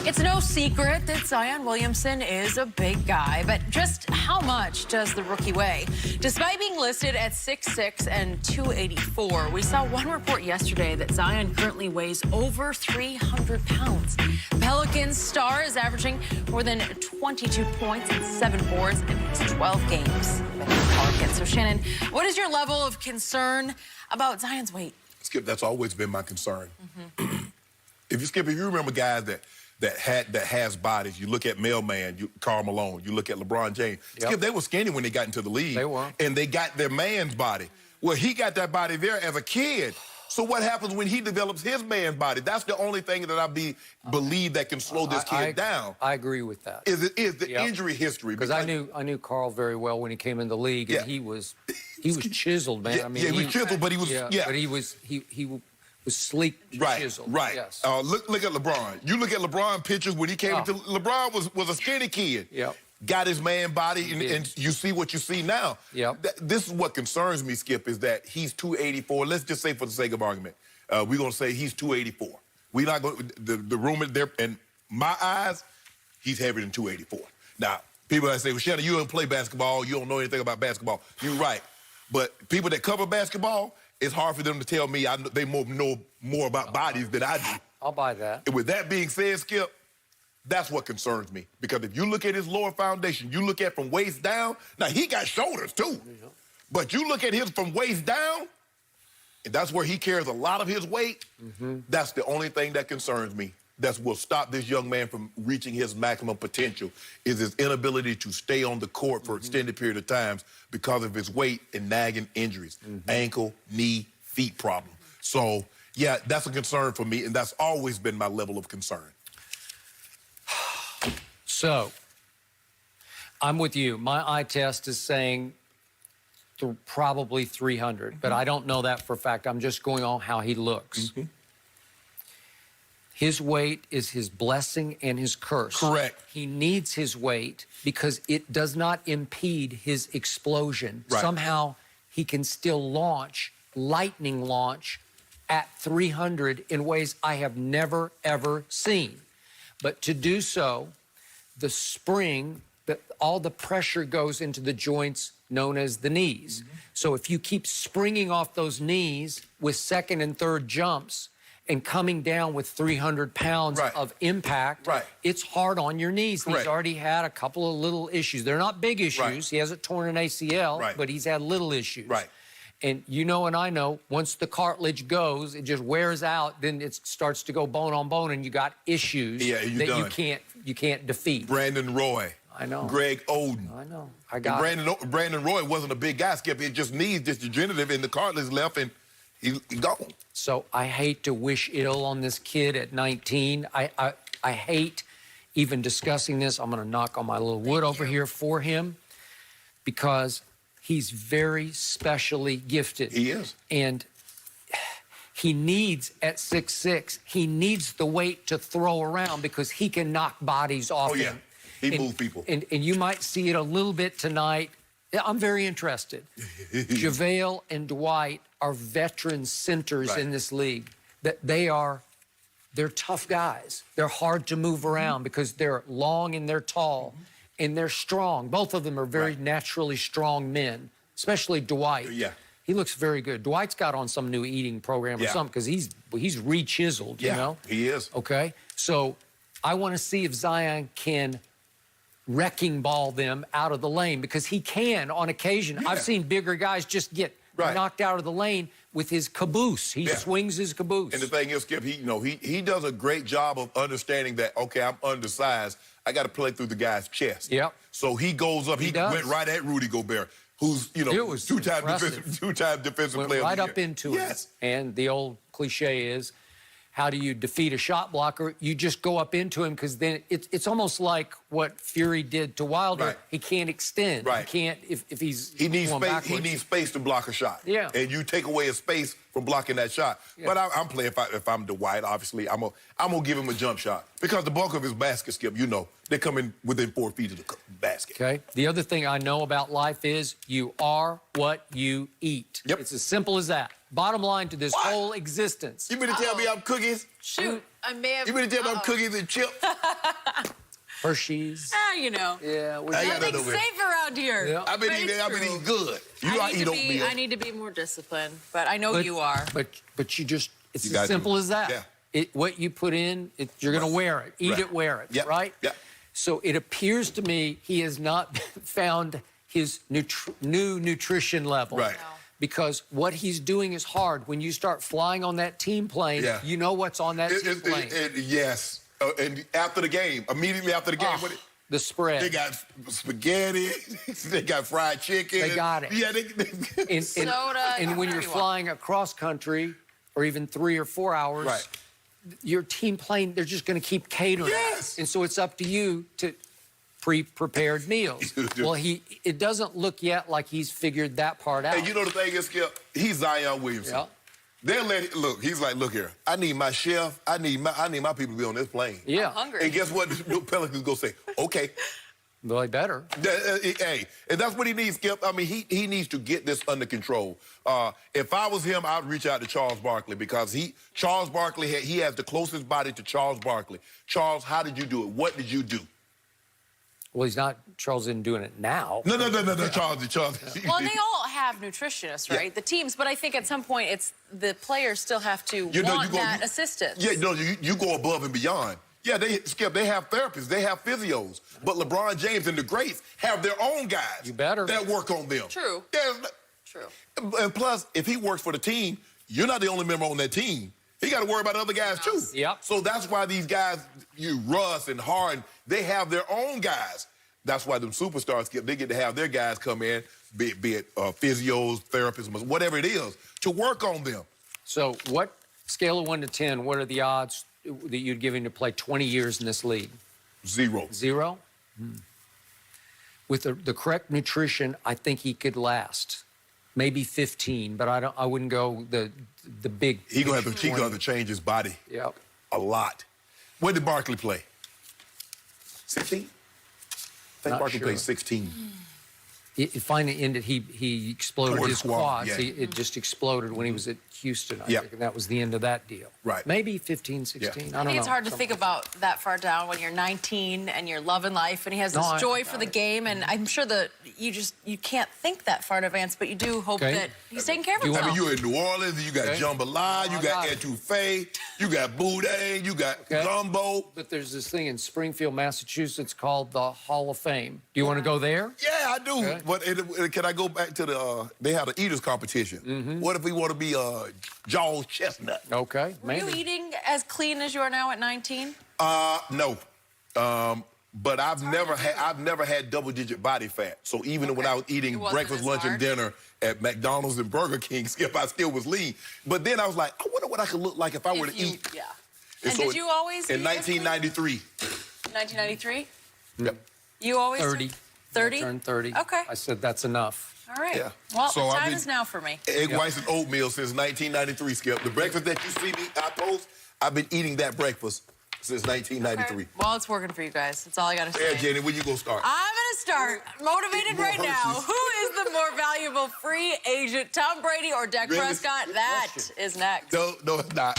It's no secret that Zion Williamson is a big guy, but just how much does the rookie weigh? Despite being listed at 6'6" and 284, we saw one report yesterday that Zion currently weighs over 300 pounds. Pelicans star is averaging more than 22 points and 7 boards in his 12 games with the Pelicans. So, Shannon, what is your level of concern about Zion's weight? Skip, that's always been my concern. If you remember guys that has bodies, you look at Mailman, Karl Malone, you look at LeBron James. Yep. Skip, they were skinny when they got into the league. They were. And they got their man's body. Well, he got that body there as a kid. So what happens when he develops his man's body? That's the only thing that I believe that can slow this kid down. I agree with that. Is the injury history. Because I knew Karl very well when he came in the league, and he was chiseled, man. Yeah, I mean, he was chiseled, but he was but he was sleek, chiseled. Right. Yes. Look at LeBron. You look at LeBron pictures when he came into. LeBron was a skinny kid. Yep. Got his man body, and you see what you see now. Yep. This is what concerns me, Skip, is that he's 284. Let's just say, for the sake of argument, we're going to say he's 284. We're not going. The rumor there, in my eyes, he's heavier than 284. Now, people that say, "Well, Shannon, you don't play basketball. You don't know anything about basketball." You're right, but people that cover basketball, it's hard for them to tell me they know more about bodies than I do. I'll buy that. And with that being said, Skip, that's what concerns me. Because if you look at his lower foundation, you look at from waist down, now he got shoulders too. Yeah. But you look at his from waist down, and that's where he carries a lot of his weight, that's the only thing that concerns me. That will stop this young man from reaching his maximum potential, is his inability to stay on the court for extended period of times because of his weight and nagging injuries, ankle, knee, feet problem. So, yeah, that's a concern for me, and that's always been my level of concern. So, I'm with you. My eye test is saying probably 300, but I don't know that for a fact. I'm just going on how he looks. His weight is his blessing and his curse. Correct. He needs his weight because it does not impede his explosion. Right. Somehow he can still launch, lightning launch, at 300 in ways I have never, ever seen. But to do so, the spring, all the pressure goes into the joints known as the knees. So if you keep springing off those knees with second and third jumps, and coming down with 300 pounds of impact, it's hard on your knees. He's already had a couple of little issues. They're not big issues. He hasn't torn an ACL, but he's had little issues. And you know and I know, once the cartilage goes, it just wears out, then it starts to go bone on bone, and you got issues that you can't defeat. Brandon Roy. I know. Greg Oden. I know. I got it. Brandon Roy wasn't a big guy, Skip. It just knees degenerative, and the cartilage left, and he gone. So I hate to wish ill on this kid at 19. I hate even discussing this. I'm going to knock on my little wood over here for him because he's very specially gifted. He is. And he needs, at 6'6", he needs the weight to throw around because he can knock bodies off him. He moves people. And you might see it a little bit tonight. I'm very interested. JaVale and Dwight are veteran centers in this league. They're tough guys. They're hard to move around because they're long and they're tall and they're strong. Both of them are very naturally strong men, especially Dwight. He looks very good. Dwight's got on some new eating program or something because he's re-chiseled, you know? He is. Okay? So I want to see if Zion can wrecking ball them out of the lane because he can on occasion. I've seen bigger guys just get knocked out of the lane with his caboose. He swings his caboose. And the thing is, Skip, he does a great job of understanding that, okay, I'm undersized. I got to play through the guy's chest. Yep. So he goes up. He went right at Rudy Gobert, who's, two-time defensive player of the year. Right up into it. And the old cliche is, how do you defeat a shot blocker? You just go up into him because then it's almost like what Fury did to Wilder. He can't extend. He can't if he's he needs going space. backwards. He needs space to block a shot. And you take away his space from blocking that shot. But I'm playing if I'm Dwight. Obviously, I'm gonna give him a jump shot because the bulk of his basket, Skip, they come in within 4 feet of the basket. Okay. The other thing I know about life is you are what you eat. It's as simple as that. Bottom line to this whole existence. You mean to tell me I'm cookies? Shoot. I may have. You mean to tell me I'm cookies and chips? Hershey's. You know. Yeah, I got Nothing's over here. safe around here. Yeah. I've been But eating it's true. good. Oatmeal. I need to be more disciplined, but I know you are. But you just, it's You as gotta simple do it. as that. Yeah. What you put in, you're going to wear it. Eat Right. it, wear it, Yep. right? Yep. So it appears to me he has not found his new nutrition level. Right. No. Because what he's doing is hard. When you start flying on that team plane, Yeah. you know what's on that team plane. Yes. And after the game, immediately after the game, what The spread. they got spaghetti, they got fried chicken. They got it. Yeah, And Soda, and when whatever you're you want. flying across country, or even 3 or 4 hours, Right. your team plane, they're just going to keep catering. Yes. And so it's up to you to pre-prepared meals. Well, it doesn't look yet like he's figured that part out. And you know the thing is, Skip, he's Zion Williamson. Yeah. They'll let it, look, he's like, look here, I need my chef, I need my people to be on this plane. Yeah. I'm hungry. And guess what? The Pelicans gonna say, okay. Well, they better. Hey, and that's what he needs, Skip. I mean, he needs to get this under control. If I was him, I'd reach out to Charles Barkley because Charles Barkley, he has the closest body to Charles Barkley. Charles, how did you do it? What did you do? Well, Charles isn't doing it now. No, Charles. Well, and they all have nutritionists, right? Yeah. The teams, but I think at some point it's the players still have to want that assistance. Yeah, no, you go above and beyond. Yeah, Skip, they have therapists, they have physios, but LeBron James and the greats have their own guys. You better. That work on them. True. Yeah, True. and plus, if he works for the team, you're not the only member on that team. He got to worry about other guys too. Yep. So that's why these guys, Russ and Harden, they have their own guys. That's why them superstars, Skip, they get to have their guys come in, be it physios, therapists, whatever it is, to work on them. So what, scale of 1 to 10, what are the odds that you'd give him to play 20 years in this league? 0. 0? With the correct nutrition, I think he could last. Maybe 15, but I wouldn't go the big. He gonna have to change his body. Yep. A lot. Where did Barkley play? 16? I think Not Barkley sure. played 16. It finally ended. He exploded Toward his the quad, quads. yeah. It just exploded when he was at Houston. I Yep. think, and that was the end of that deal. Right. Maybe 15, 16. Yeah. I don't I think know. it's hard to Something think like about that far down when you're 19 and you're loving life, and he has this No, joy for the game, and I'm sure that you can't think that far in advance, but you do hope Okay. that he's taking care of You himself. I mean, you're in New Orleans, you got Okay. jambalaya, you I got got it. etouffee, you got boudin, you got Okay. gumbo. But there's this thing in Springfield, Massachusetts called the Hall of Fame. Do you want to go there? Yeah, I do. Okay. But can I go back to they had an eaters competition. What if we want to be Jaws Chestnut? Okay, Were you maybe. eating as clean as you are now at 19? No. But I've never had double-digit body fat. So even when I was eating It wasn't breakfast, as lunch, and hard. dinner at McDonald's and Burger King, Skip, I still was lean. But then I was like, I wonder what I could look like if I were to eat. Yeah. And did you always in eat as clean? 1993? 1993? Yep. You always 30. 30? I turned 30. Okay. I said that's enough. All right. Yeah. Well, So the I've time been- is now for me. Egg whites and oatmeal since 1993, Skip. The breakfast that you see me, I post, I've been eating that breakfast since 1993. Okay. Well, it's working for you guys. That's all I got to say. Yeah, Jenny, when you gonna start? I'm going to start motivated More right now. Hershey's. Who is the more valuable free agent, Tom Brady or Dak Really? Prescott? That is next. No, it's not.